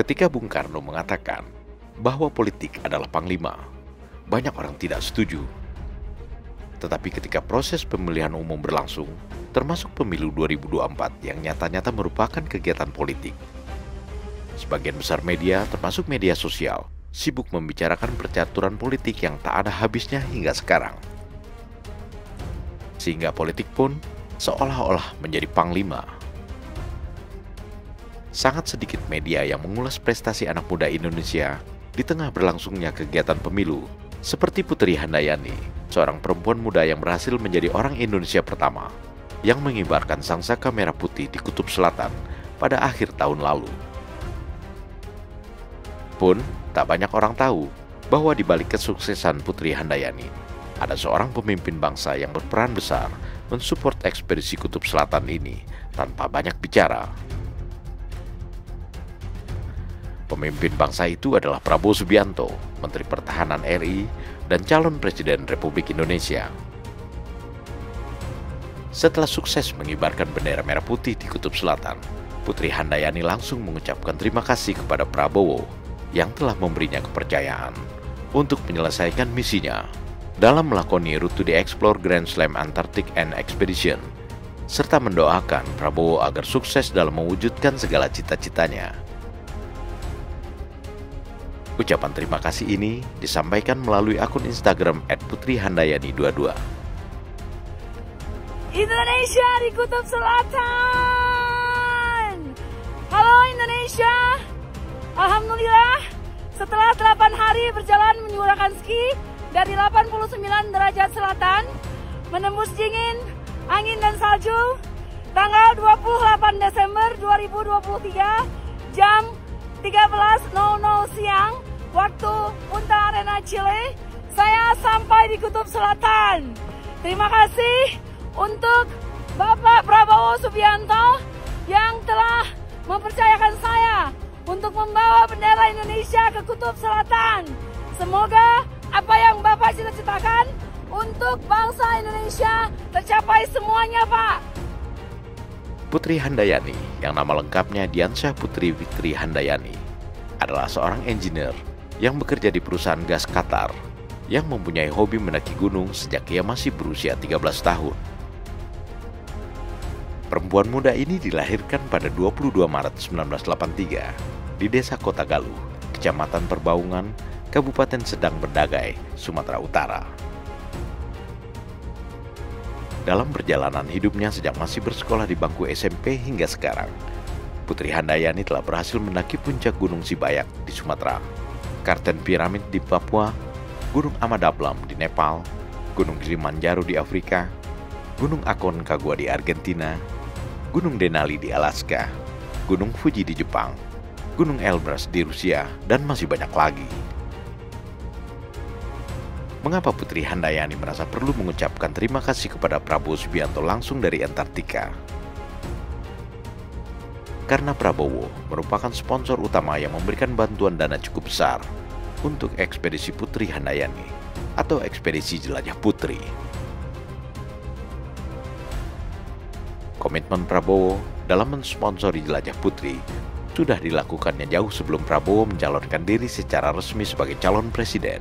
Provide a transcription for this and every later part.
Ketika Bung Karno mengatakan bahwa politik adalah panglima, banyak orang tidak setuju. Tetapi ketika proses pemilihan umum berlangsung, termasuk pemilu 2024 yang nyata-nyata merupakan kegiatan politik, sebagian besar media, termasuk media sosial, sibuk membicarakan percaturan politik yang tak ada habisnya hingga sekarang. Sehingga politik pun seolah-olah menjadi panglima. Sangat sedikit media yang mengulas prestasi anak muda Indonesia di tengah berlangsungnya kegiatan pemilu, seperti Putri Handayani, seorang perempuan muda yang berhasil menjadi orang Indonesia pertama yang mengibarkan sangsaka merah putih di Kutub Selatan pada akhir tahun lalu. Pun, tak banyak orang tahu bahwa di balik kesuksesan Putri Handayani, ada seorang pemimpin bangsa yang berperan besar mensupport ekspedisi Kutub Selatan ini tanpa banyak bicara. Pemimpin bangsa itu adalah Prabowo Subianto, Menteri Pertahanan RI dan calon Presiden Republik Indonesia. Setelah sukses mengibarkan bendera merah putih di Kutub Selatan, Putri Handayani langsung mengucapkan terima kasih kepada Prabowo yang telah memberinya kepercayaan untuk menyelesaikan misinya dalam melakoni Route to the Explore Grand Slam Antarctic and Expedition, serta mendoakan Prabowo agar sukses dalam mewujudkan segala cita-citanya. Ucapan terima kasih ini disampaikan melalui akun Instagram @putrihandayani22. Indonesia di Kutub Selatan. Halo Indonesia. Alhamdulillah, setelah 8 hari berjalan menggunakan ski dari 89 derajat selatan, menembus dingin, angin dan salju, tanggal 28 Desember 2023, jam 13.00 siang, waktu Punta Arena Chile, saya sampai di Kutub Selatan. Terima kasih untuk Bapak Prabowo Subianto yang telah mempercayakan saya untuk membawa bendera Indonesia ke Kutub Selatan. Semoga apa yang Bapak cita-citakan untuk bangsa Indonesia tercapai semuanya, Pak. Putri Handayani, yang nama lengkapnya Diansyah Putri Fitri Handayani, adalah seorang engineer yang bekerja di perusahaan gas Qatar yang mempunyai hobi mendaki gunung sejak ia masih berusia 13 tahun. Perempuan muda ini dilahirkan pada 22 Maret 1983 di Desa Kota Galuh, Kecamatan Perbaungan, Kabupaten Sedang Berdagai, Sumatera Utara. Dalam perjalanan hidupnya sejak masih bersekolah di bangku SMP hingga sekarang, Putri Handayani telah berhasil mendaki puncak Gunung Sibayak di Sumatera, Karten Piramid di Papua, Gunung Amadablam di Nepal, Gunung Kilimanjaro di Afrika, Gunung Aconcagua di Argentina, Gunung Denali di Alaska, Gunung Fuji di Jepang, Gunung Elbrus di Rusia, dan masih banyak lagi. Mengapa Putri Handayani merasa perlu mengucapkan terima kasih kepada Prabowo Subianto langsung dari Antartika? Karena Prabowo merupakan sponsor utama yang memberikan bantuan dana cukup besar untuk ekspedisi Putri Handayani atau ekspedisi Jelajah Putri. Komitmen Prabowo dalam mensponsori Jelajah Putri sudah dilakukannya jauh sebelum Prabowo mencalonkan diri secara resmi sebagai calon presiden.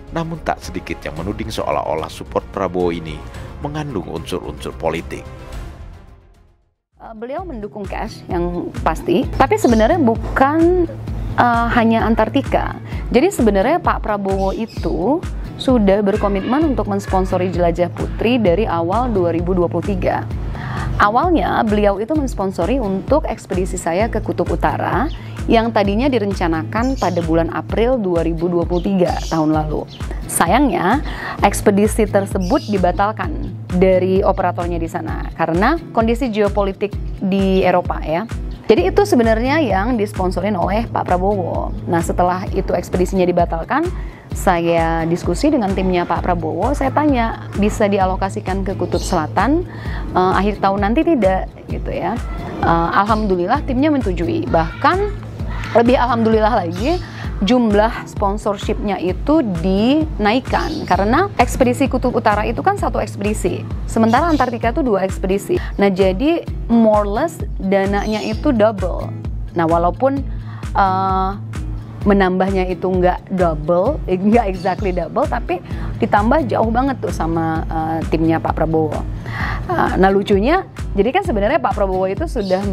Namun tak sedikit yang menuding seolah-olah support Prabowo ini mengandung unsur-unsur politik. Beliau mendukung cash yang pasti, tapi sebenarnya bukan hanya Antartika. Jadi sebenarnya Pak Prabowo itu sudah berkomitmen untuk mensponsori Jelajah Putri dari awal 2023. Awalnya beliau itu mensponsori untuk ekspedisi saya ke Kutub Utara yang tadinya direncanakan pada bulan April 2023 tahun lalu. Sayangnya, ekspedisi tersebut dibatalkan dari operatornya di sana karena kondisi geopolitik di Eropa ya. Jadi itu sebenarnya yang disponsorin oleh Pak Prabowo. Nah, setelah itu ekspedisinya dibatalkan, saya diskusi dengan timnya Pak Prabowo, saya tanya bisa dialokasikan ke Kutub Selatan akhir tahun nanti tidak gitu ya. Alhamdulillah timnya menyetujui. Bahkan lebih alhamdulillah lagi, jumlah sponsorshipnya itu dinaikkan karena ekspedisi Kutub Utara itu kan satu ekspedisi, sementara Antartika itu 2 ekspedisi. Nah jadi more or less dananya itu double Nah, walaupun menambahnya itu nggak exactly double, tapi ditambah jauh banget tuh sama timnya Pak Prabowo. Nah, lucunya, jadi kan sebenarnya Pak Prabowo itu sudah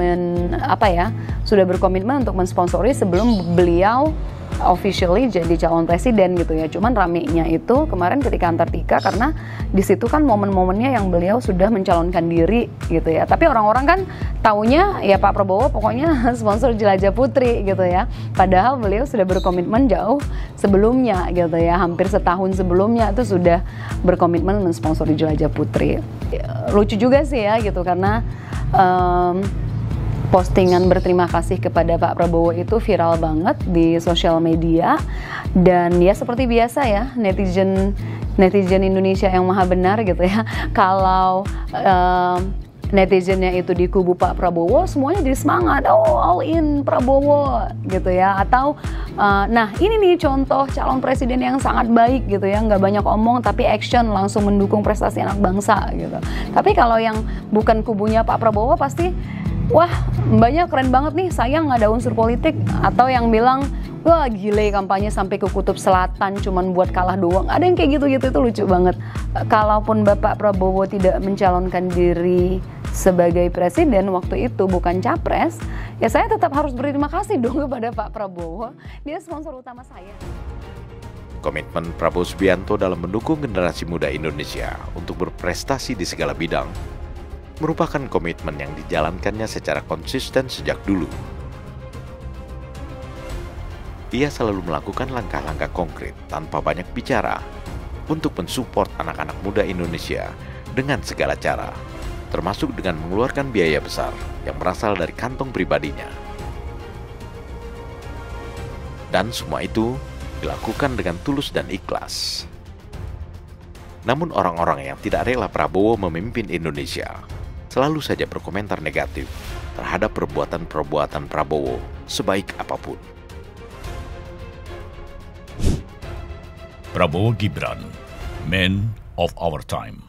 sudah berkomitmen untuk mensponsori sebelum beliau officially jadi calon presiden gitu ya. Cuman ramenya itu kemarin ketika Antartika, karena di situ kan momen-momennya yang beliau sudah mencalonkan diri gitu ya. Tapi orang-orang kan taunya ya Pak Prabowo pokoknya sponsor Jelajah Putri gitu ya. Padahal beliau sudah berkomitmen jauh sebelumnya gitu ya. Hampir setahun sebelumnya itu sudah berkomitmen mensponsori Jelajah Putri. Lucu juga sih ya gitu, karena postingan berterima kasih kepada Pak Prabowo itu viral banget di sosial media. Dan ya seperti biasa ya, netizen Indonesia yang maha benar gitu ya. Kalau netizennya itu di kubu Pak Prabowo, semuanya jadi semangat, all in Prabowo gitu ya. Atau nah ini nih contoh calon presiden yang sangat baik gitu ya, nggak banyak omong tapi action, langsung mendukung prestasi anak bangsa gitu. Tapi kalau yang bukan kubunya Pak Prabowo pasti, wah mbaknya keren banget nih, sayang nggak ada unsur politik. Atau yang bilang, wah gile kampanye sampai ke Kutub Selatan cuman buat kalah doang. Ada yang kayak gitu-gitu, itu lucu banget. Kalaupun Bapak Prabowo tidak mencalonkan diri sebagai presiden waktu itu, bukan capres, ya saya tetap harus berterima kasih dong kepada Pak Prabowo. Dia sponsor utama saya. Komitmen Prabowo Subianto dalam mendukung generasi muda Indonesia untuk berprestasi di segala bidang merupakan komitmen yang dijalankannya secara konsisten sejak dulu. Ia selalu melakukan langkah-langkah konkret tanpa banyak bicara untuk mensupport anak-anak muda Indonesia dengan segala cara, termasuk dengan mengeluarkan biaya besar yang berasal dari kantong pribadinya. Dan semua itu dilakukan dengan tulus dan ikhlas. Namun orang-orang yang tidak rela Prabowo memimpin Indonesia selalu saja berkomentar negatif terhadap perbuatan-perbuatan Prabowo sebaik apapun. Prabowo Gibran, Man of Our Time.